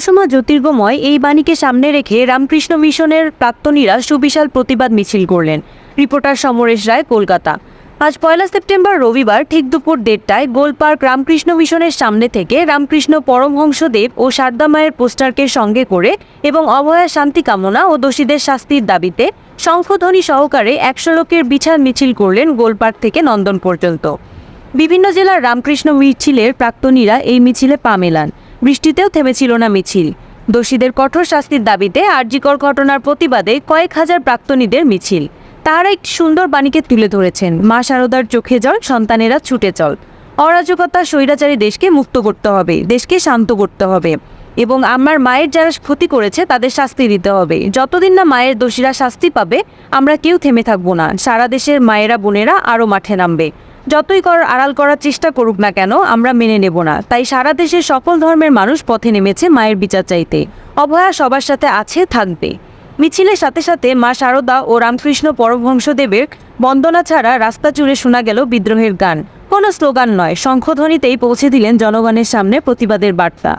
রহস্যময় জ্যোতির্গময় এই বাণীকে সামনে রেখে রামকৃষ্ণ মিশনের প্রাক্তনীরা সুবিশাল প্রতিবাদ মিছিল করলেন। রিপোর্টার সমরেশ রায়, কলকাতা। আজ 1 সেপ্টেম্বর রবিবার ঠিক দুপুর 1:30টায় গোলপার্ক রামকৃষ্ণ মিশনের সামনে থেকে রামকৃষ্ণ পরমহংসদেব ও শারদা মায়ের পোস্টারকে সঙ্গে করে এবং অভয়া শান্তি কামনা ও দোষীদের শাস্তির দাবিতে শঙ্খধ্বনি সহকারে 100 লোকের বিশাল মিছিল করলেন গোলপার্ক থেকে নন্দন পর্যন্ত। বিভিন্ন জেলার রামকৃষ্ণ মিছিলের প্রাক্তনীরা এই মিছিলে পা মেলান। বৃষ্টিতেও থেমেছিল না মিছিল। দোষীদের কঠোর শাস্তির দাবিতে আরজিকর ঘটনার প্রতিবাদে কয়েক হাজার প্রাক্তনীদের মিছিল। তারা একটি সুন্দর বাণীকে তুলে ধরেছেন, মা শারদার চোখে জল, সন্তানেরা ছুটে চল। অরাজকতা, স্বৈরাচারী দেশকে মুক্ত করতে হবে, দেশকে শান্ত করতে হবে এবং আমার মায়ের যারা ক্ষতি করেছে তাদের শাস্তি দিতে হবে। যতদিন না মায়ের দোষীরা শাস্তি পাবে আমরা কেউ থেমে থাকবো না। সারা দেশের মায়েরা বোনেরা আরও মাঠে নামবে। যতই আড়াল করার চেষ্টা করুক না কেন আমরা মেনে নেব না। তাই সারা দেশের সকল ধর্মের মানুষ পথে নেমেছে মায়ের বিচার চাইতে। অভয়া সবার সাথে আছে, থাকবে। মিছিলের সাথে সাথে মা শারদা ও রামকৃষ্ণ পরমহংসদেবের বন্দনা ছাড়া রাস্তা জুড়ে শোনা গেল বিদ্রোহের গান। কোনো স্লোগান নয়, শঙ্খধ্বনিতেই পৌঁছে দিলেন জনগণের সামনে প্রতিবাদের বার্তা।